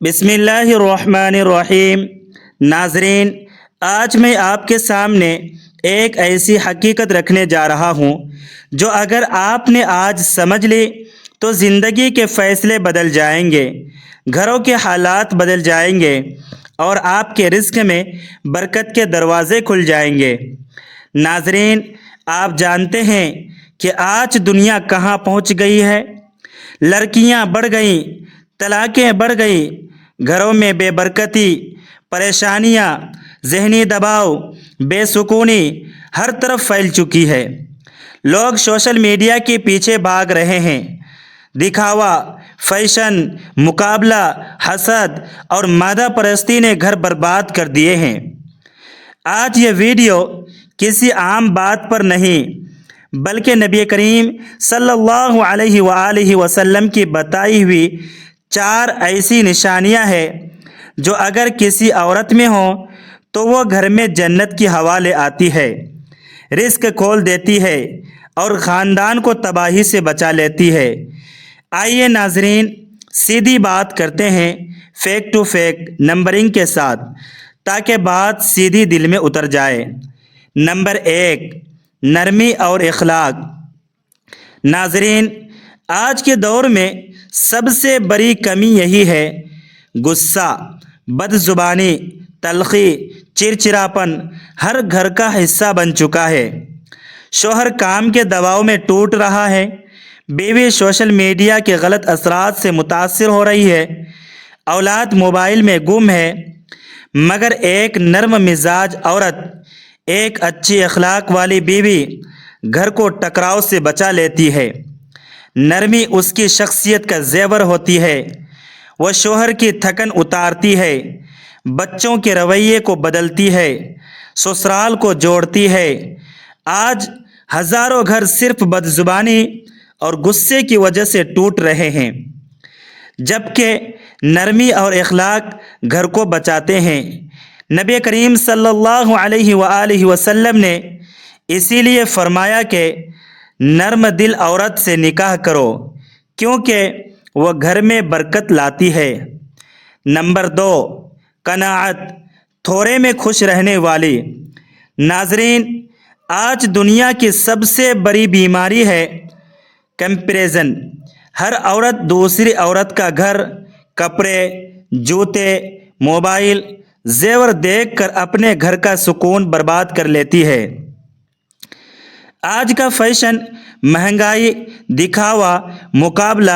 بسم اللہ الرحمن الرحیم۔ ناظرین، آج میں آپ کے سامنے ایک ایسی حقیقت رکھنے جا رہا ہوں جو اگر آپ نے آج سمجھ لی تو زندگی کے فیصلے بدل جائیں گے، گھروں کے حالات بدل جائیں گے اور آپ کے رزق میں برکت کے دروازے کھل جائیں گے۔ ناظرین، آپ جانتے ہیں کہ آج دنیا کہاں پہنچ گئی ہے؟ لڑکیاں بڑھ گئیں، طلاقیں بڑھ گئیں، گھروں میں بے برکتی، پریشانیاں، ذہنی دباؤ، بے سکونی ہر طرف پھیل چکی ہے۔ لوگ سوشل میڈیا کے پیچھے بھاگ رہے ہیں۔ دکھاوا، فیشن، مقابلہ، حسد اور مادہ پرستی نے گھر برباد کر دیے ہیں۔ آج یہ ویڈیو کسی عام بات پر نہیں بلکہ نبی کریم صلی اللہ علیہ وآلہ وسلم کی بتائی ہوئی 4 ایسی نشانیاں ہیں جو اگر کسی عورت میں ہوں تو وہ گھر میں جنت کی ہوا لے آتی ہے، رزق کھول دیتی ہے اور خاندان کو تباہی سے بچا لیتی ہے۔ آئیے ناظرین، سیدھی بات کرتے ہیں فیک ٹو فیک نمبرنگ کے ساتھ تاکہ بات سیدھی دل میں اتر جائے۔ نمبر 1، نرمی اور اخلاق۔ ناظرین، آج کے دور میں سب سے بڑی کمی یہی ہے۔ غصہ، بد زبانی، تلخی، چڑچڑاپن ہر گھر کا حصہ بن چکا ہے۔ شوہر کام کے دباؤ میں ٹوٹ رہا ہے، بیوی سوشل میڈیا کے غلط اثرات سے متاثر ہو رہی ہے، اولاد موبائل میں گم ہے، مگر ایک نرم مزاج عورت، ایک اچھی اخلاق والی بیوی گھر کو ٹکراؤ سے بچا لیتی ہے۔ نرمی اس کی شخصیت کا زیور ہوتی ہے، وہ شوہر کی تھکن اتارتی ہے، بچوں کے رویے کو بدلتی ہے، سسرال کو جوڑتی ہے۔ آج ہزاروں گھر صرف بد زبانی اور غصے کی وجہ سے ٹوٹ رہے ہیں، جبکہ نرمی اور اخلاق گھر کو بچاتے ہیں۔ نبی کریم صلی اللہ علیہ وآلہ وسلم نے اسی لیے فرمایا کہ نرم دل عورت سے نکاح کرو کیونکہ وہ گھر میں برکت لاتی ہے۔ نمبر 2، قناعت، تھوڑے میں خوش رہنے والی۔ ناظرین، آج دنیا کی سب سے بڑی بیماری ہے کمپیریزن۔ ہر عورت دوسری عورت کا گھر، کپڑے، جوتے، موبائل، زیور دیکھ کر اپنے گھر کا سکون برباد کر لیتی ہے۔ آج کا فیشن، مہنگائی، دکھاوا، مقابلہ،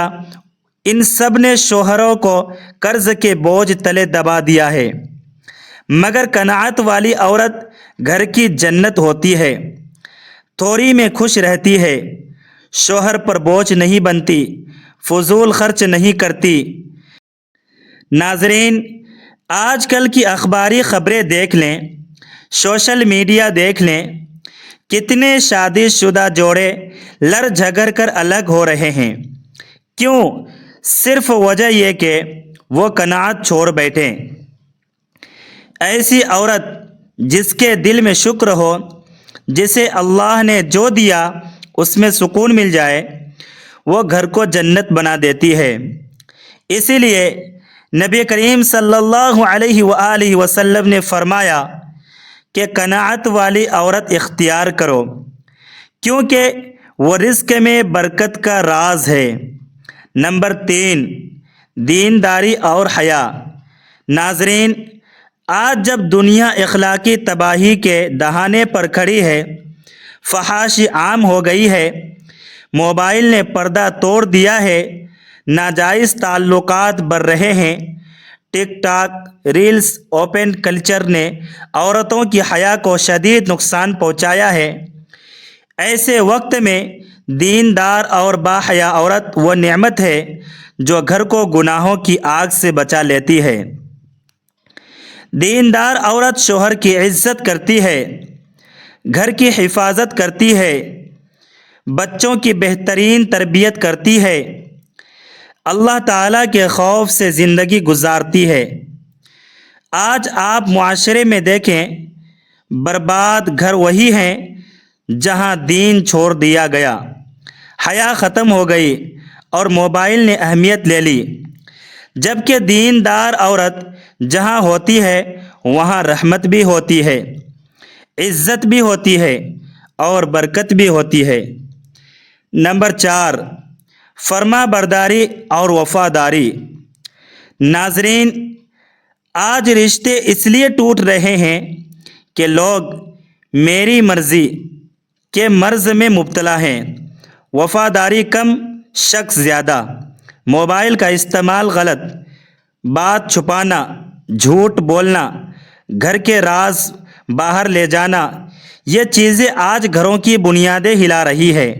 ان سب نے شوہروں کو قرض کے بوجھ تلے دبا دیا ہے، مگر قناعت والی عورت گھر کی جنت ہوتی ہے، تھوڑی میں خوش رہتی ہے، شوہر پر بوجھ نہیں بنتی، فضول خرچ نہیں کرتی۔ ناظرین، آج کل کی اخباری خبریں دیکھ لیں، سوشل میڈیا دیکھ لیں، کتنے شادی شدہ جوڑے لڑ جھگڑ کر الگ ہو رہے ہیں۔ کیوں؟ صرف وجہ یہ کہ وہ قناعت چھوڑ بیٹھے۔ ایسی عورت جس کے دل میں شکر ہو، جسے اللہ نے جو دیا اس میں سکون مل جائے، وہ گھر کو جنت بنا دیتی ہے۔ اسی لیے نبی کریم صلی اللہ علیہ وآلہ وسلم نے فرمایا کہ قناعت والی عورت اختیار کرو کیونکہ وہ رزق میں برکت کا راز ہے۔ نمبر 3، دینداری اور حیا۔ ناظرین، آج جب دنیا اخلاقی تباہی کے دہانے پر کھڑی ہے، فحاشی عام ہو گئی ہے، موبائل نے پردہ توڑ دیا ہے، ناجائز تعلقات بڑھ رہے ہیں، ٹک ٹاک، ریلز، اوپن کلچر نے عورتوں کی حیا کو شدید نقصان پہنچایا ہے، ایسے وقت میں دیندار اور باحیا عورت وہ نعمت ہے جو گھر کو گناہوں کی آگ سے بچا لیتی ہے۔ دیندار عورت شوہر کی عزت کرتی ہے، گھر کی حفاظت کرتی ہے، بچوں کی بہترین تربیت کرتی ہے، اللہ تعالیٰ کے خوف سے زندگی گزارتی ہے۔ آج آپ معاشرے میں دیکھیں، برباد گھر وہی ہیں جہاں دین چھوڑ دیا گیا، حیا ختم ہو گئی اور موبائل نے اہمیت لے لی۔ جبکہ دیندار عورت جہاں ہوتی ہے وہاں رحمت بھی ہوتی ہے، عزت بھی ہوتی ہے اور برکت بھی ہوتی ہے۔ نمبر 4، فرما برداری اور وفاداری۔ ناظرین، آج رشتے اس لیے ٹوٹ رہے ہیں کہ لوگ میری مرضی کے مرض میں مبتلا ہیں۔ وفاداری کم، شک زیادہ، موبائل کا استعمال غلط، بات چھپانا، جھوٹ بولنا، گھر کے راز باہر لے جانا، یہ چیزیں آج گھروں کی بنیادیں ہلا رہی ہے۔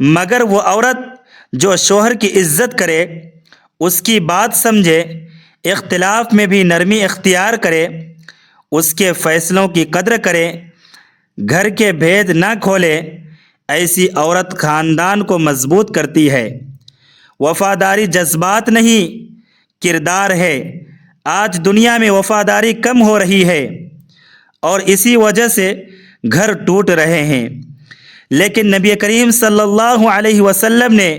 مگر وہ عورت جو شوہر کی عزت کرے، اس کی بات سمجھے، اختلاف میں بھی نرمی اختیار کرے، اس کے فیصلوں کی قدر کرے، گھر کے بھید نہ کھولے، ایسی عورت خاندان کو مضبوط کرتی ہے۔ وفاداری جذبات نہیں، کردار ہے۔ آج دنیا میں وفاداری کم ہو رہی ہے اور اسی وجہ سے گھر ٹوٹ رہے ہیں۔ لیکن نبی کریم صلی اللہ علیہ وسلم نے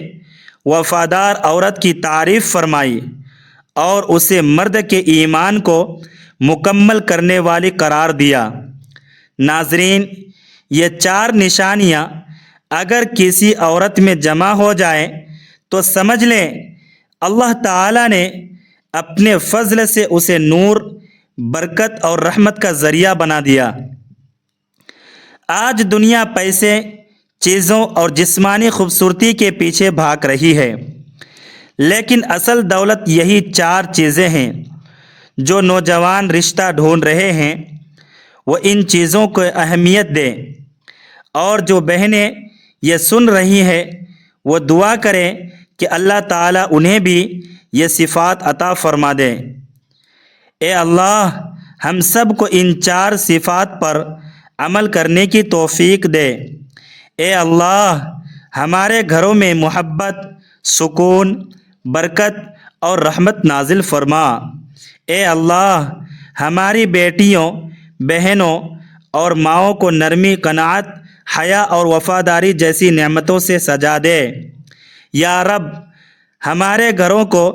وفادار عورت کی تعریف فرمائی اور اسے مرد کے ایمان کو مکمل کرنے والی قرار دیا۔ ناظرین، یہ 4 نشانیاں اگر کسی عورت میں جمع ہو جائیں تو سمجھ لیں اللہ تعالیٰ نے اپنے فضل سے اسے نور، برکت اور رحمت کا ذریعہ بنا دیا۔ آج دنیا پیسے، چیزوں اور جسمانی خوبصورتی کے پیچھے بھاگ رہی ہے، لیکن اصل دولت یہی 4 چیزیں ہیں۔ جو نوجوان رشتہ ڈھونڈ رہے ہیں وہ ان چیزوں کو اہمیت دیں، اور جو بہنیں یہ سن رہی ہیں وہ دعا کریں کہ اللہ تعالیٰ انہیں بھی یہ صفات عطا فرما دیں۔ اے اللہ، ہم سب کو ان 4 صفات پر عمل کرنے کی توفیق دے۔ اے اللہ، ہمارے گھروں میں محبت، سکون، برکت اور رحمت نازل فرما۔ اے اللہ، ہماری بیٹیوں، بہنوں اور ماؤں کو نرمی، قناعت، حیا اور وفاداری جیسی نعمتوں سے سجا دے۔ یا رب، ہمارے گھروں کو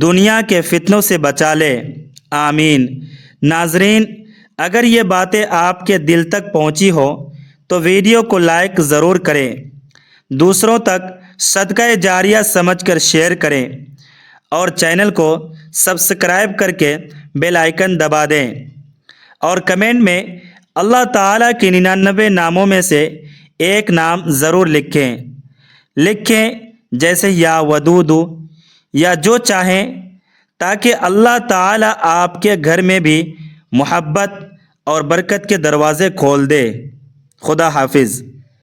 دنیا کے فتنوں سے بچا لے۔ آمین۔ ناظرین، اگر یہ باتیں آپ کے دل تک پہنچی ہو تو ویڈیو کو لائک ضرور کریں، دوسروں تک صدقہ جاریہ سمجھ کر شیئر کریں اور چینل کو سبسکرائب کر کے بیل آئیکن دبا دیں، اور کمنٹ میں اللہ تعالیٰ کے 99 ناموں میں سے ایک نام ضرور لکھیں جیسے یا ودود یا جو چاہیں، تاکہ اللہ تعالیٰ آپ کے گھر میں بھی محبت اور برکت کے دروازے کھول دے۔ خدا حافظ۔